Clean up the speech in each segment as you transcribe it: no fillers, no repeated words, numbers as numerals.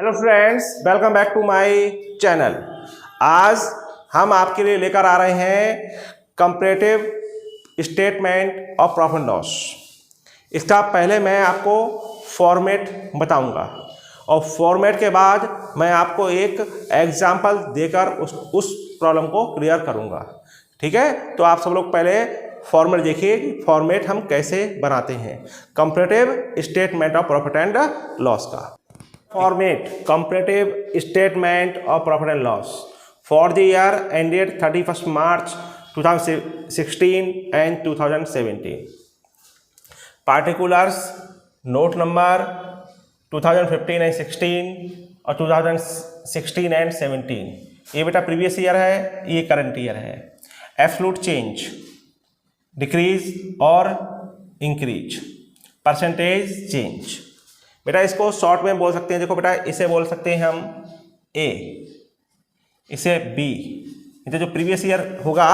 Hello friends, welcome back to my channel. आज हम आपके लिए लेकर आ रहे हैं comparative statement of profit and loss. इसका पहले मैं आपको फॉर्मेट बताऊंगा और फॉर्मेट के बाद मैं आपको एक एग्जांपल देकर उस प्रॉब्लम को क्लियर करूंगा। ठीक है, तो आप सब लोग पहले फॉर्मेट देखिए कि फॉर्मेट हम कैसे बनाते हैं comparative statement of profit and loss का। Format comparative statement of profit and loss for the year ended 31st March 2016 and 2017. Particulars note number 2015 and 16 और 2016 and 17। ये बेटा प्रीवियस ईयर है, ये करंट ईयर है। एब्सोल्यूट चेंज, डिक्रीज और increase, percentage change. बेटा इसको शॉर्ट में बोल सकते हैं। देखो बेटा, इसे बोल सकते हैं हम ए, इसे बी। इसे जो प्रीवियस ईयर होगा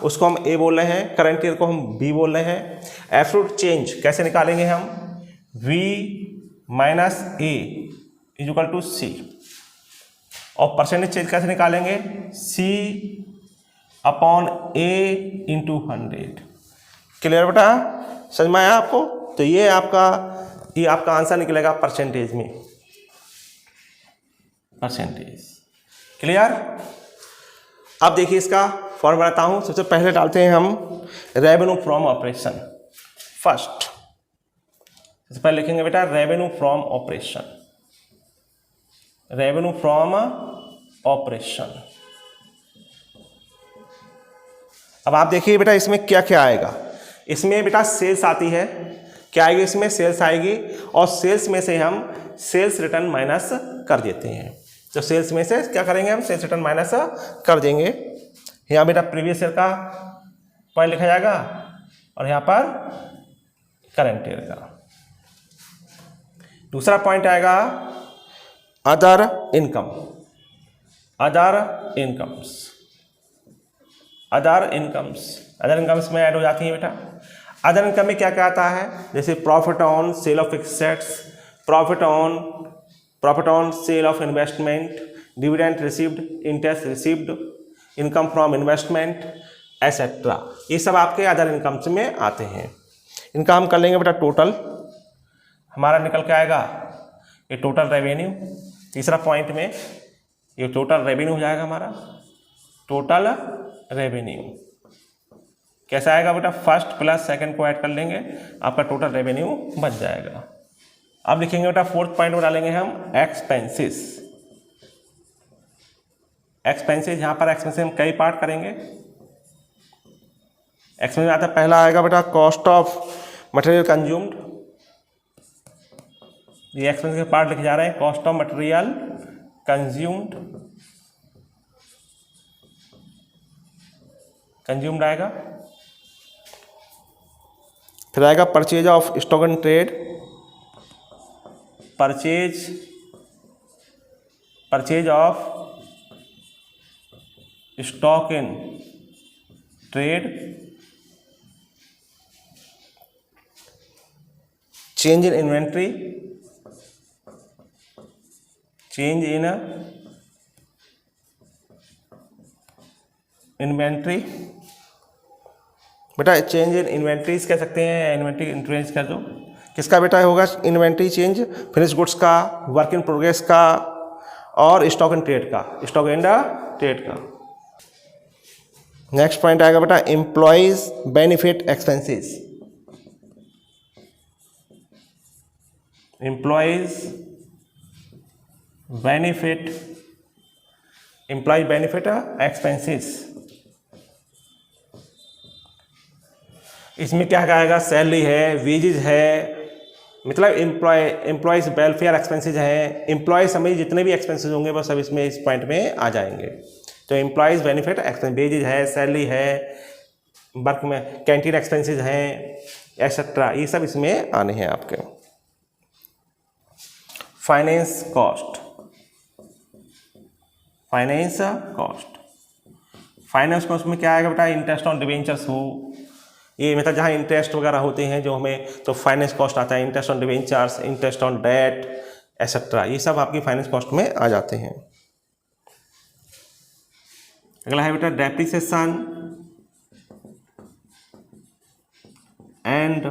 उसको हम ए बोल रहे हैं, करंट ईयर को हम बी बोल रहे हैं। एब्सोल्यूट चेंज कैसे निकालेंगे हम? V minus A is equal to C. और परसेंटेज चेंज कैसे निकालेंगे? C upon A into 100। Clear बेटा, समझ में आया आपको? तो ये आपका आंसर निकलेगा परसेंटेज में, परसेंटेज। क्लियर? अब देखिए इसका फॉर्म बनाता हूं। सबसे पहले डालते हैं हम रेवेन्यू फ्रॉम ऑपरेशन फर्स्ट। सबसे पहले लिखेंगे बेटा revenue from operation, revenue from operation. अब आप देखिए बेटा इसमें क्या क्या आएगा। इसमें बेटा सेल्स आती है। क्या आएगी इसमें? सेल्स आएगी। और सेल्स में से हम सेल्स रिटर्न माइनस कर देते हैं। तो सेल्स में से क्या करेंगे हम? सेल्स रिटर्न माइनस कर देंगे। यहाँ बेटा प्रीवियस ईयर का पॉइंट लिखा जाएगा और यहाँ पर करंट ईयर का। दूसरा पॉइंट आएगा other income, other incomes, other incomes. Other incomes में ऐड हो जाती है बेटा। अदर इनकम में क्या क्या आता है? जैसे profit on sale of assets, profit on sale of investment, dividend received, interest received, income from investment etcetera. ये सब आपके अदर इनकम्स में आते हैं। इनका हम कर लेंगे बेटा टोटल। हमारा निकल के आएगा ये टोटल रेवेन्यू। तीसरा पॉइंट में ये टोटल रेवेन्यू हो जाएगा हमारा, टोटल रेवेन्यू। कैसा आएगा बेटा? फर्स्ट प्लस सेकंड को ऐड कर लेंगे, आपका टोटल रेवेन्यू बन जाएगा। अब लिखेंगे बेटा फोर्थ पॉइंट में डालेंगे हम एक्सपेंसेस। एक्सपेंसेस, यहाँ पर एक्सपेंसेस हम कई पार्ट करेंगे। एक्सपेंस में आता पहला आएगा बेटा कॉस्ट ऑफ मटेरियल कंज्यूम्ड। ये एक्सपेंस के पार्ट लिखे जा रहे हैं। कॉस्ट ऑफ मटेरियल कंज्यूम्ड आएगा। फिर आएगा purchase of stock in trade, purchase of stock in trade, change in inventory, change in inventory. बेटा चेंज इन इन्वेंट्रीज कह सकते हैं, इन्वेंट्री इंट्रेंस कर दो। किसका बेटा होगा इन्वेंट्री चेंज? फिनिश गुड्स का, वर्क इन प्रोग्रेस का और स्टॉक इन ट्रेड का, स्टॉक इन ट्रेड का। नेक्स्ट पॉइंट आएगा बेटा employees benefit expenses, employees benefit expenses. इसमें क्या आएगा? सैलरी है, वेजेज है, मतलब एम्प्लॉयज वेलफेयर एक्सपेंसेज है। एम्प्लॉय समझ जितने भी एक्सपेंसेज होंगे वो सब इसमें इस पॉइंट में आ जाएंगे। तो एम्प्लॉयज बेनिफिट एक्सपेंस, वेजेज है, सैलरी है, वर्क में कैंटीन एक्सपेंसेज हैं एक्सेट्रा, ये सब इसमें आने हैं आपके। फाइनेंस कॉस्ट, फाइनेंस कॉस्ट में क्या आएगा बेटा? इंटरेस्ट ऑन डिवेंचर्स हो, ये मतलब जहाँ इंटरेस्ट वगैरह होते हैं जो हमें, तो फाइनेंस कॉस्ट आता है। Interest on debentures, interest on debt, etcetera, ये सब आपकी फाइनेंस कॉस्ट में आ जाते हैं। अगला है बेटा डेप्रिसिएशन एंड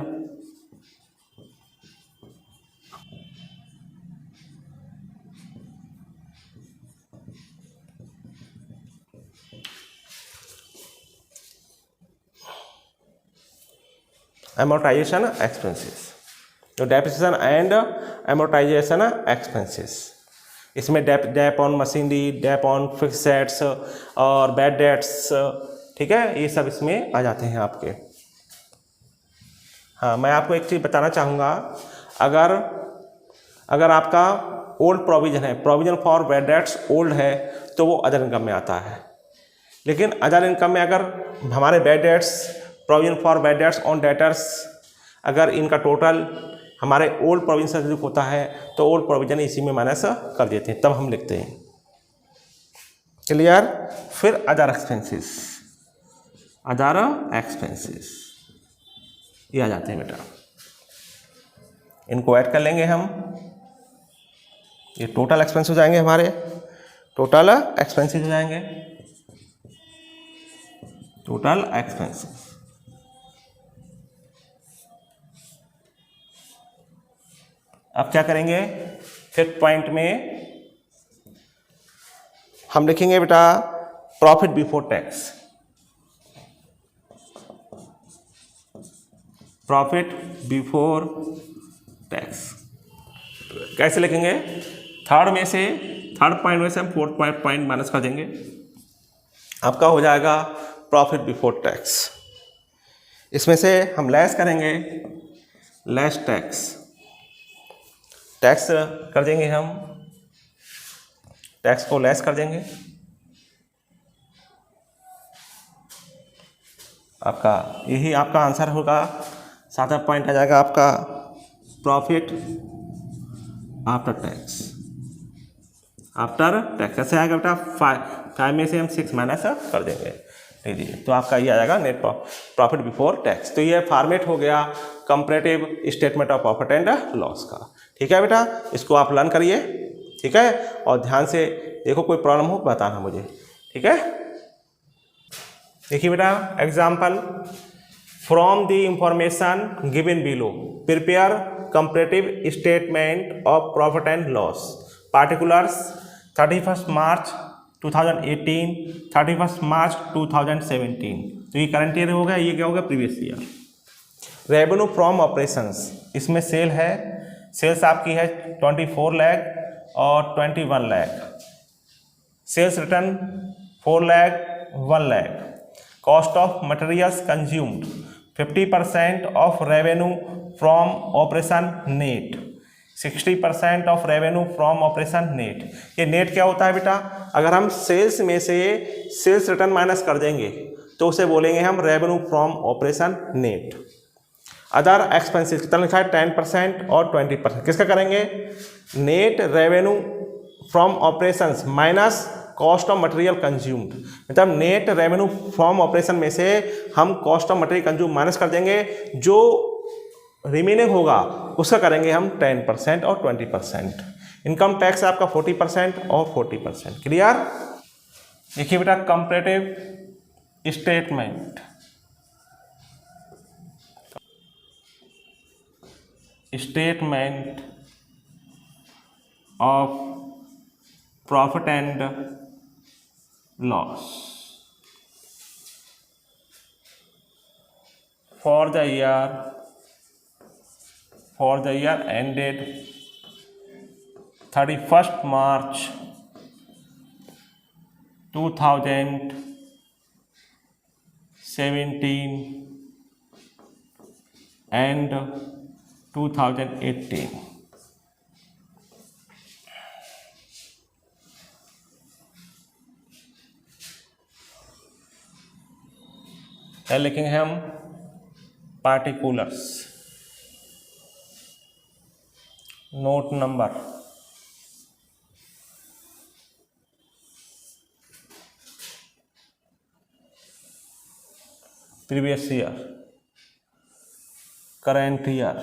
amortization expenses। तो डेप्रिसिएशन एंड amortization expenses, इसमें dep on machinery, dep on fix assets और बैड डेट्स, ठीक है, ये सब इसमें आ जाते हैं आपके। हाँ, मैं आपको एक चीज़ बताना चाहूँगा, अगर आपका ओल्ड प्रोविजन है, provision for bad debts old है, तो वो अदर इनकम में आता है। लेकिन अदर इनकम में अगर हमारे bad debts, provision for bad debts on debtors, अगर इनका टोटल हमारे ओल्ड प्रोविजन से अधिक होता है तो ओल्ड प्रोविजन इसी में माइनस कर देते हैं, तब हम लिखते हैं। क्लियर? फिर अदर एक्सपेंसेस, अदर एक्सपेंसेस ये आ जाते हैं बेटा, इनको ऐड कर लेंगे हम, ये टोटल एक्सपेंस हो जाएंगे, हमारे टोटल एक्सपेंसेस हो जाएंगे, टोटल एक्सपेंसेस। अब क्या करेंगे, फिफ्थ पॉइंट में हम लिखेंगे बेटा profit before tax. Profit before tax कैसे लिखेंगे, थर्ड पॉइंट में से हम फोर्थ पॉइंट माइनस कर देंगे, आपका हो जाएगा प्रॉफिट बिफोर टैक्स। इसमें से हम लेस करेंगे, लेस टैक्स, टैक्स कर देंगे, हम टैक्स को लेस कर देंगे, आपका यही आपका आंसर होगा। सातवां पॉइंट आ जाएगा आपका profit after tax. After tax कैसे आएगा बेटा, 5 में से हम 6 माइनस कर देंगे, लीजिए, तो आपका ये आ जाएगा नेट प्रॉफिट बिफोर टैक्स। तो ये फॉर्मेट हो गया comparative statement of profit and loss का। ठीक है बेटा, इसको आप लर्न करिए, ठीक है, और ध्यान से देखो, कोई प्रॉब्लम हो बताना मुझे, ठीक है। देखिए बेटा example, from the information given below prepare comparative statement of profit and loss, particulars 31 मार्च 2018, 31 मार्च 2017। तो ये करंट ईयर हो गया, ये क्या हो गया, previous year. Revenue from operations, इसमें सेल है, सेल्स आपकी है 24 लाख और 21 lakh, sales return 4 lakh 1 lakh, cost of materials consumed 50% of revenue from operation net, 60% of revenue from operation net. ये नेट क्या होता है बेटा, अगर हम सेल्स में से सेल्स रिटर्न माइनस कर देंगे तो उसे बोलेंगे हम revenue from operation net. Other expenses कितना लिखा है, 10% और 20%, किसका करेंगे, net revenue from operations minus cost of material consumed, मतलब नेट रेवेन्यू फ्रॉम ऑपरेशन में से हम cost of material consume minus कर देंगे, जो रिमेनिंग होगा उसका करेंगे हम 10% और 20%। इनकम टैक्स आपका 40% और 40%। क्लियर? देखिए बेटा comparative statement, statement of profit and loss for the year ended 31st March 2017 and 2018। क्या लिखेंगे हम, particulars, note number previous year, current year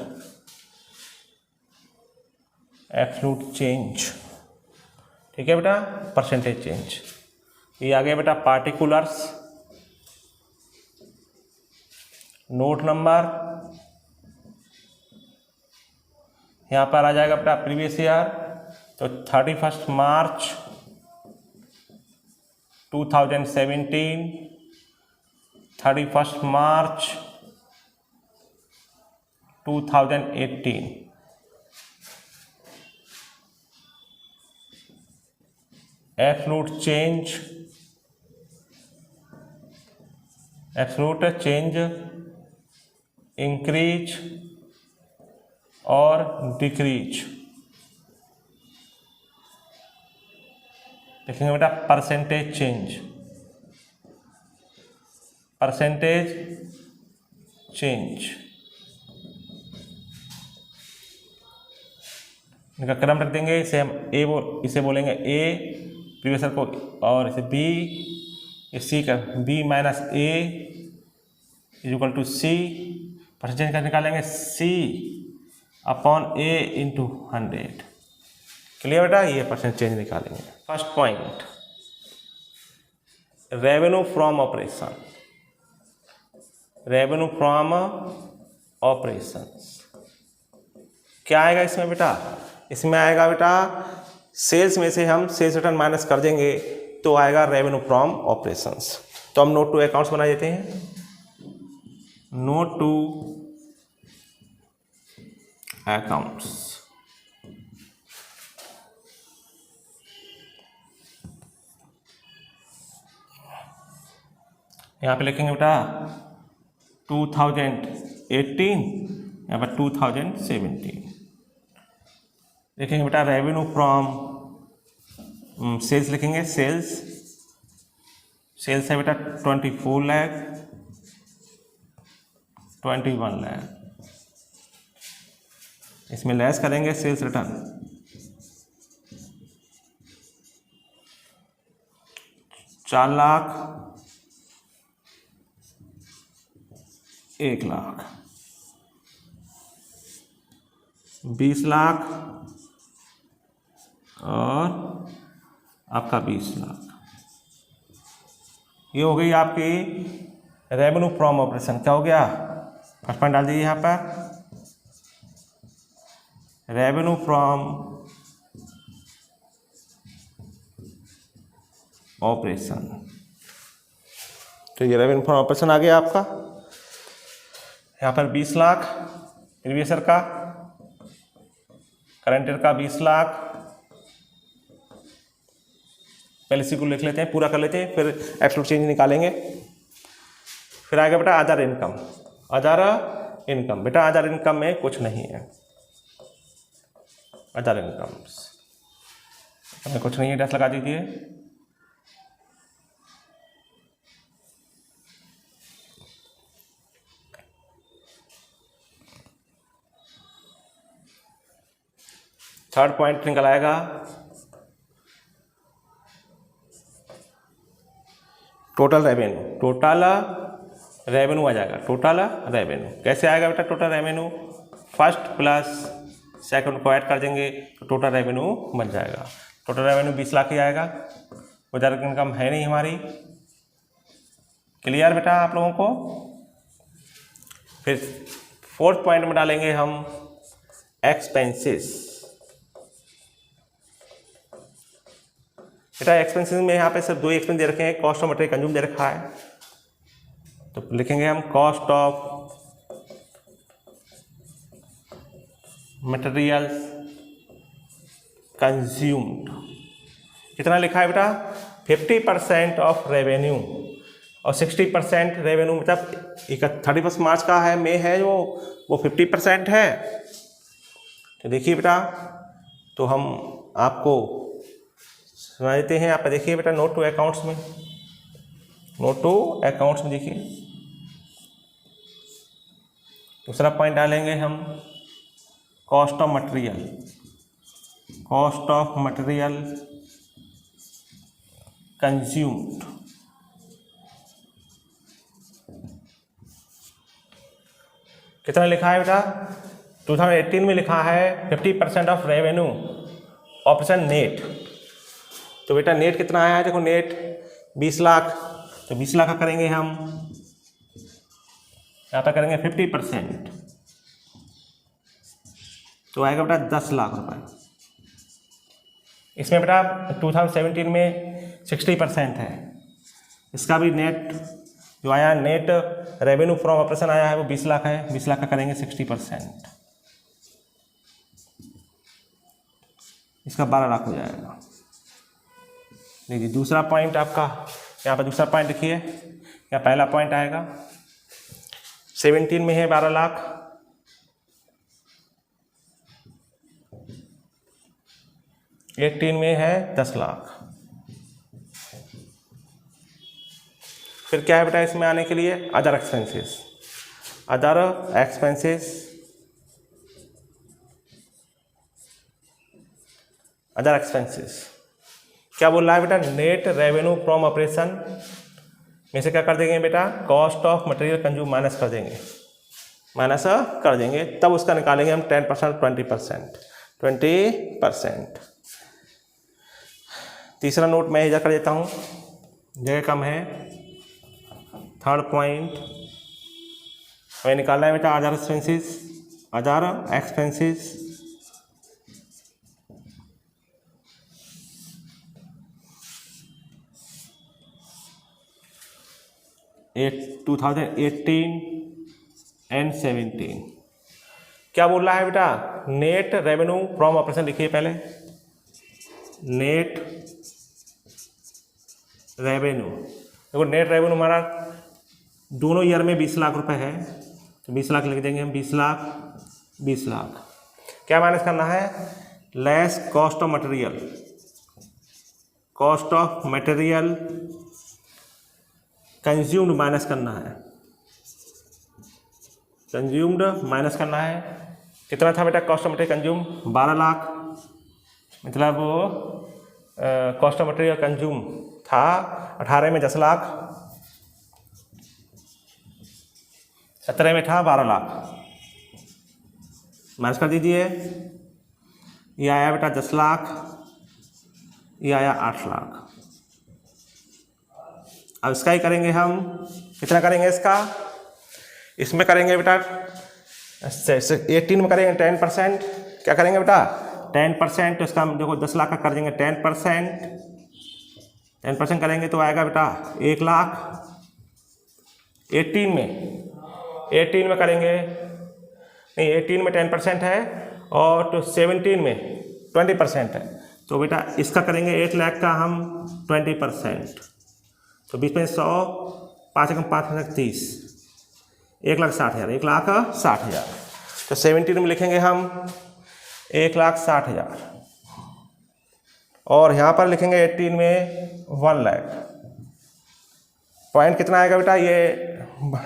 absolute change, ठीक है बेटा, परसेंटेज चेंज। ये आ गया बेटा पार्टिकुलर्स। नोट नंबर यहाँ पर आ जाएगा बेटा प्रीवियस ईयर, तो 31 मार्च 2017, 31 मार्च 2018। Absolute change, absolute change, increase और डिक्रीज। देखेंगे बेटा परसेंटेज चेंज, परसेंटेज चेंज, इनका क्रम रख देंगे। इसे हम इसे बोलेंगे ए प्रीवियस को, और इसे बी, सी का B minus A is equal to C. Percentage का निकालेंगे C upon A into 100। Clear बेटा, ये परसेंट चेंज निकालेंगे। First point, revenue from operation, revenue from operations क्या आएगा इसमें बेटा? इसमें आएगा बेटा सेल्स में से हम सेल्स रिटर्न माइनस कर देंगे तो आएगा रेवेन्यू फ्रॉम ऑपरेशंस। तो हम नोट टू अकाउंट्स बना देते हैं। नोट टू अकाउंट्स, यहाँ पे लिखेंगे बेटा 2018, यहाँ पर 2017। लिखेंगे बेटा रेवेन्यू फ्रॉम सेल्स, लिखेंगे सेल्स, सेल्स है बेटा 24 लाख, 21 लाख। इसमें लेस करेंगे सेल्स रिटर्न, 4 लाख, 1 लाख, 20 लाख और आपका 20 लाख। ये हो गई आपकी रेवेन्यू फ्रॉम ऑपरेशन। क्या हो गया? फर्स्ट पॉइंट डाल दीजिए यहाँ पर, रेवेन्यू फ्रॉम ऑपरेशन। तो ये रेवेन्यू फ्रॉम ऑपरेशन आ गया आपका। यहाँ पर 20 लाख प्रीवियस ईयर का, करंट ईयर का 20 लाख। पहले इसी को लिख लेते हैं, पूरा कर लेते हैं, फिर एब्सोल्यूट चेंज निकालेंगे। फिर आएगा बेटा अदर इनकम। अदर इनकम बेटा, अदर इनकम में कुछ नहीं है, अदर इनकम्स में कुछ नहीं है, डैश लगा दीजिए। थर्ड पॉइंट निकल आएगा टोटल रेवेन्यू। टोटल रेवेन्यू आ जाएगा, टोटल रेवेन्यू कैसे आएगा बेटा? Total revenue first plus second को ऐड कर देंगे तो टोटल रेवेन्यू बन जाएगा। टोटल रेवेन्यू 20 लाख ही आएगा, उधर इनकम है नहीं हमारी। क्लियर बेटा आप लोगों को? फिर फोर्थ पॉइंट में डालेंगे हम एक्सपेंसेस। बेटा एक्सपेंसेस में यहाँ पे सिर्फ 2 एक्सपेंस दे रखे हैं, कॉस्ट ऑफ मटेरियल कंज्यूम दे रखा है, तो लिखेंगे हम कॉस्ट ऑफ मटेरियल कंज्यूम्ड। कितना लिखा है बेटा? 50% ऑफ रेवेन्यू, और 60% रेवेन्यू मतलब 31 मार्च का है, मई है जो, वो 50% है। तो देखिए बेटा, तो हम आपको सुना देते हैं। आप देखिए बेटा नोट टू अकाउंट्स में, नोट टू अकाउंट्स में देखिए दूसरा पॉइंट डालेंगे हम cost of material. Cost of material consumed, कितना लिखा है बेटा? 2018 में लिखा है 50% ऑफ रेवेन्यू ऑपरेशन नेट। तो बेटा नेट कितना आया है, देखो नेट 20 लाख, तो 20 लाख का करेंगे हम, यहाँ पर करेंगे 50%, तो आएगा बेटा 10 लाख रुपए। इसमें बेटा 2017 में 60% है, इसका भी नेट जो आया नेट रेवेन्यू फ्रॉम ऑपरेशन आया है वो 20 लाख है, 20 लाख का करेंगे 60%, इसका 12 लाख हो जाएगा। देखिए दूसरा पॉइंट आपका यहाँ पर, दूसरा पॉइंट लिखिए, यहाँ पहला पॉइंट आएगा 17 में है 12 लाख, एटीन में है 10 लाख। फिर क्या है बेटा इसमें आने के लिए, other expenses, other expenses, other expenses क्या बोल रहा है बेटा, नेट रेवेन्यू फ्रॉम ऑपरेशन में से क्या कर देंगे बेटा, cost of material consume minus कर देंगे, माइनस कर देंगे, तब उसका निकालेंगे हम 10%, 20%। तीसरा नोट मैं इधर कर देता हूँ, जगह कम है। थर्ड पॉइंट हमें निकालना है बेटा other expenses, other expenses, at 2018 and 17 क्या बोल रहा है बेटा, नेट रेवेन्यू फ्रॉम ऑपरेशन लिखिए पहले, नेट रेवेन्यू, देखो नेट रेवेन्यू हमारा दोनों ईयर में 20 लाख रुपए है, तो 20 लाख लिख देंगे हम, 20 लाख क्या माइनस करना है, less cost of material, cost of material consumed minus करना है, कंज्यूम्ड माइनस करना है। कितना था बेटा cost of material consume, 12 lakh, मतलब कॉस्ट ऑफ मटेरियल कंज्यूम था 18 में 10 लाख, 17 में था 12 लाख, माइनस कर दीजिए, ये आया बेटा 10 लाख, ये आया 8 लाख। अब इसका ही करेंगे हम, कितना करेंगे इसका, इसमें करेंगे बेटा 18 में करेंगे 10%, क्या करेंगे बेटा 10%, तो इसका हम देखो 10 लाख का कर देंगे 10% करेंगे तो आएगा बेटा 1 लाख। 18 में करेंगे, नहीं 18 में 10% है और तो 17 में 20% है, तो बेटा इसका करेंगे 1 लाख का हम 20%, तो 20 में 100, 5 एकम 5 30, 1,60,000, 1,60,000। तो 17 में लिखेंगे हम 1,60,000 और यहाँ पर लिखेंगे 18 में 1 लाख। पॉइंट कितना आएगा बेटा, ये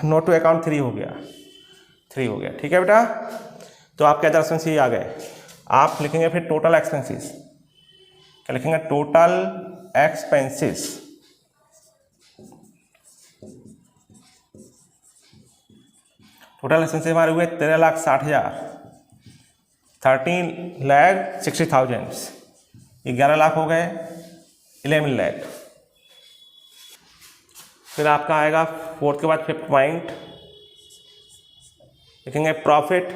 नोट टू अकाउंट 3 हो गया, 3 हो गया, ठीक है बेटा। तो आपके अदर एक्सपेंसेस आ गए। आप लिखेंगे फिर टोटल एक्सपेंसेस, क्या लिखेंगे, टोटल एक्सपेंसेस, टोटल एक्सपेंसेस हमारे हुए 13,60,000, 13,60,000, 11 लाख हो गए, 11 लाख। फिर आपका आएगा फोर्थ के बाद फिफ्थ पॉइंट, लिखेंगे profit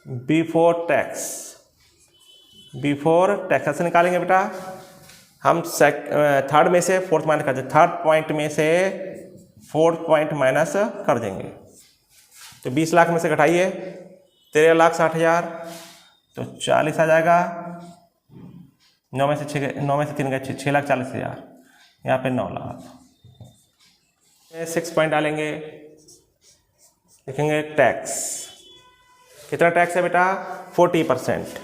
before tax, before tax से निकालेंगे बेटा हम। थर्ड में से फोर्थ माइनस कर देंगे, थर्ड पॉइंट में से फोर्थ पॉइंट माइनस कर देंगे, तो 20 लाख में से घटाइए 13,60,000, तो 40 आ जाएगा, 9 में से 3 गए 6,40,000, यहाँ पे 9 लाख। 6 पॉइंट डालेंगे, लिखेंगे टैक्स, कितना टैक्स है बेटा, 40%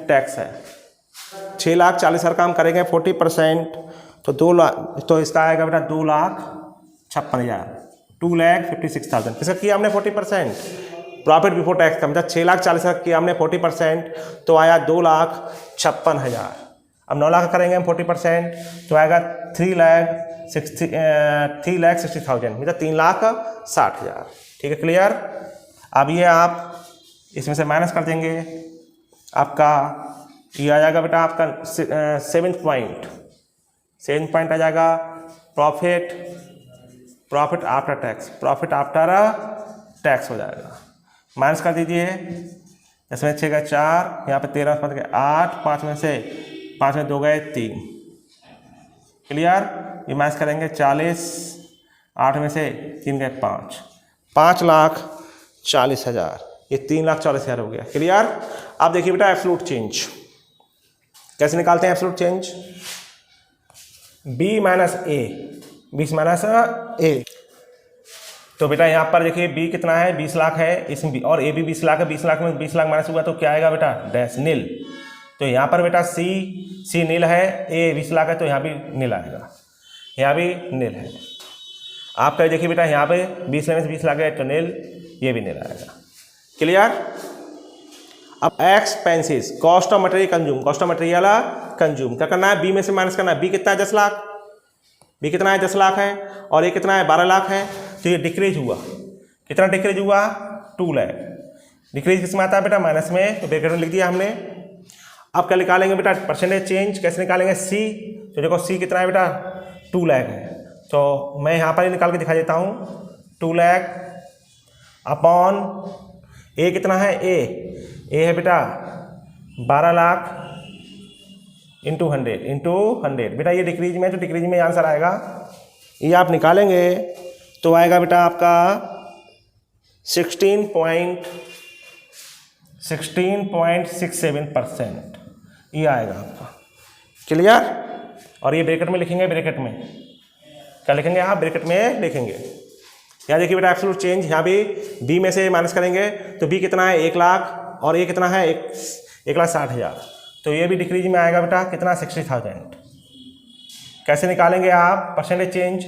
टैक्स है। 6,40,000 का हम करेंगे 40%, तो 2 लाख, तो इसका आएगा बेटा 2,56,000, 2,56,000। किसका किया हमने 40%, प्रॉफिट बिफोर टैक्स का, मतलब 6,40,000 किया हमने 40%, तो आया 2,56,000। अब 9 लाख करेंगे हम 40%, तो आएगा 3,60,000, मतलब 3,60,000, ठीक है, क्लियर। अब ये आप इसमें से माइनस कर देंगे, आपका ये आ जाएगा बेटा आपका 7th पॉइंट आ जाएगा प्रॉफिट आफ्टर टैक्स हो जाएगा। माइनस कर दीजिए, इसमें 6 गए 4, यहाँ पे 13 5 गए 8, 5 में 2 गए 3, क्लियर। ये माइनस करेंगे 40, 8 में से 3 गए 5, 5,40,000, ये 3,40,000 हो गया, क्लियर। अब देखिए बेटा एब्सोल्यूट चेंज कैसे निकालते हैं। एब्सोल्यूट चेंज B माइनस ए, तो बेटा यहाँ पर देखिए B कितना है, 20 लाख है इसमें, और A भी 20 लाख है। 20 लाख में 20 लाख माइनस हुआ तो क्या आएगा बेटा, डैश नील। तो यहाँ पर बेटा C नील है, A 20 लाख है तो यहाँ भी नील आएगा, यहाँ भी नील है। आपका देखिए बेटा यहाँ पे 20 में 20 लाख है तो नील, ये भी नील आएगा, क्लियर। अब expenses, cost of material consume क्या करना है, बी में से माइनस करना है। बी कितना है, 10 लाख, बी कितना है 10 लाख है, और ये कितना है 12 लाख है, तो ये डिक्रीज हुआ, कितना डिक्रीज हुआ 2 लाख। डिक्रीज किस में आता है बेटा, माइनस में, तो ब्रैकेट में लिख दिया हमने। अब क्या निकालेंगे बेटा, परसेंटेज चेंज कैसे निकालेंगे, सी। तो देखो सी कितना है बेटा, 2 लाख है, तो मैं यहाँ पर ही निकाल के दिखा देता हूँ। 2 लाख अपॉन ए कितना है, ए है बेटा 12 लाख इंटू 100 बेटा, ये डिक्रीज में, तो डिक्रीज में आंसर आएगा, ये आप निकालेंगे तो आएगा बेटा आपका 16.67%, ये आएगा आपका, क्लियर। और ये ब्रैकेट में लिखेंगे, ब्रैकेट में क्या लिखेंगे आप, ब्रैकेट में लिखेंगे। यहाँ देखिए बेटा एब्सोल्यूट चेंज, यहाँ भी बी में से माइनस करेंगे तो बी कितना है 1 लाख, और ये कितना है 1,60,000, तो ये भी डिक्रीज में आएगा बेटा कितना, 60,000। कैसे निकालेंगे आप परसेंटेज चेंज,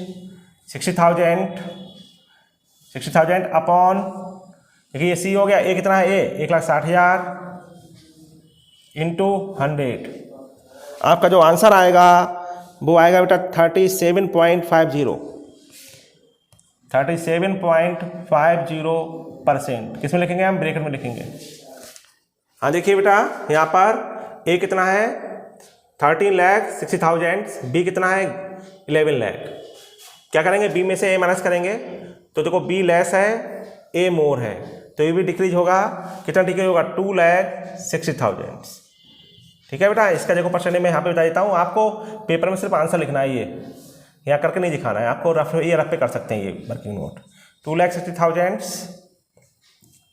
60,000 अपॉन, देखिए ये सी हो गया, ए कितना है, ए 1,60,000 इंटू 100। आपका जो आंसर आएगा वो आएगा बेटा 37.50%। किसमें लिखेंगे हम, ब्रैकेट में लिखेंगे। हाँ देखिए बेटा यहाँ पर ए कितना है 13,60,000, बी कितना है 11 लाख। क्या करेंगे, बी में से ए माइनस करेंगे, तो देखो बी लेस है, ए मोर है, तो ये भी डिक्रीज होगा, कितना डिक्रीज होगा 2,60,000। ठीक है बेटा, इसका देखो परसेंटेज में यहाँ पे बता देता हूँ आपको, पेपर में सिर्फ आंसर लिखना है, ये यहाँ करके नहीं दिखाना है आपको, रफ पे कर सकते हैं ये वर्किंग नोट। 2,60,000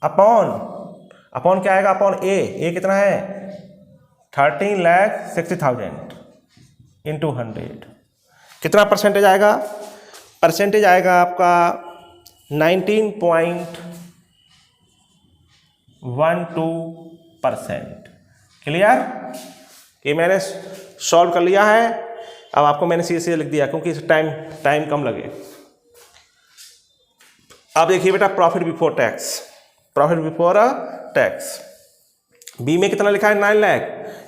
अपॉन क्या आएगा, अपॉन ए कितना है 13,60,000 इंटू 100, कितना परसेंटेज आएगा, परसेंटेज आएगा आपका 19.12%, क्लियर। ये मैंने सॉल्व कर लिया है, अब आपको मैंने सीधे लिख दिया क्योंकि टाइम कम लगे। अब देखिए बेटा प्रॉफिट बिफोर टैक्स, बी में कितना लिखा है 9 लाख,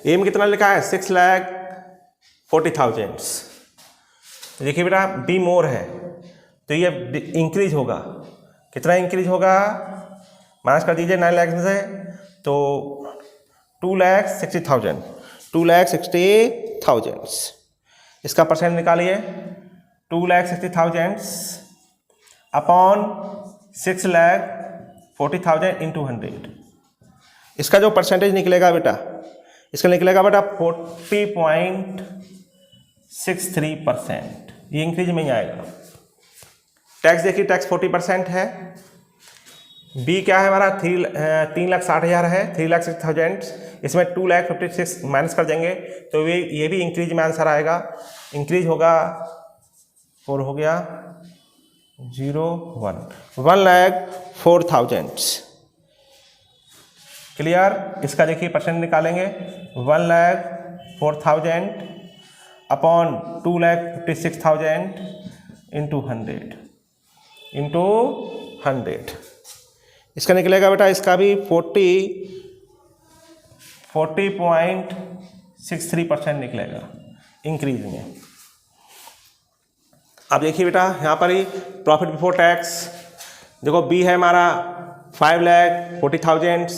ए में कितना लिखा है 6,40,000। देखिए बेटा बी मोर है तो ये इंक्रीज होगा, कितना इंक्रीज होगा, माइनस कर दीजिए 9 लाख में से, तो 2,60,000। इसका परसेंट निकालिए, 2,60,000 अपॉन 6,40,000 इंटू 100। इसका जो परसेंटेज निकलेगा बेटा, इसका निकलेगा बेटा 40.63%, ये इंक्रीज में ही आएगा। टैक्स देखिए, टैक्स 40% है, बी क्या है हमारा 3,60,000 है, 3,60,000, इसमें 2,56,000 माइनस कर देंगे तो ये भी इंक्रीज में आंसर आएगा, इंक्रीज होगा 4 हो गया 1,04,000, क्लियर। इसका देखिए परसेंट निकालेंगे, 1,04,000 अपॉन 2,56,000 इंटू 100। इसका निकलेगा बेटा, इसका भी 40.63% निकलेगा इंक्रीज में। अब देखिए बेटा यहाँ पर ही प्रॉफिट बिफोर टैक्स, देखो बी है हमारा 5,40,000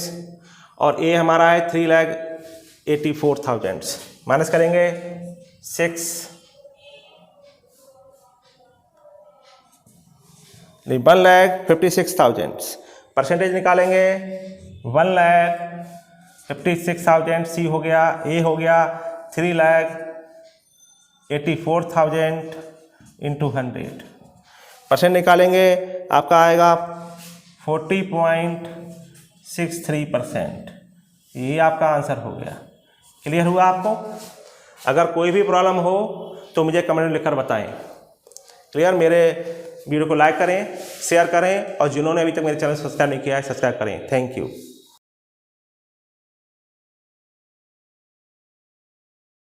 और ए हमारा है 3,84,000। माइनस करेंगे 1,56,000। परसेंटेज निकालेंगे 1,56,000। सी हो गया, ए हो गया 3,84,000 इंटू 100। परसेंट निकालेंगे आपका आएगा 40.63%। ये आपका आंसर हो गया। क्लियर हुआ आपको? अगर कोई भी प्रॉब्लम हो तो मुझे कमेंट में लिखकर बताएं। क्लियर? मेरे वीडियो को लाइक करें, शेयर करें और जिन्होंने अभी तक मेरे चैनल सब्सक्राइब नहीं किया है सब्सक्राइब करें। Thank you.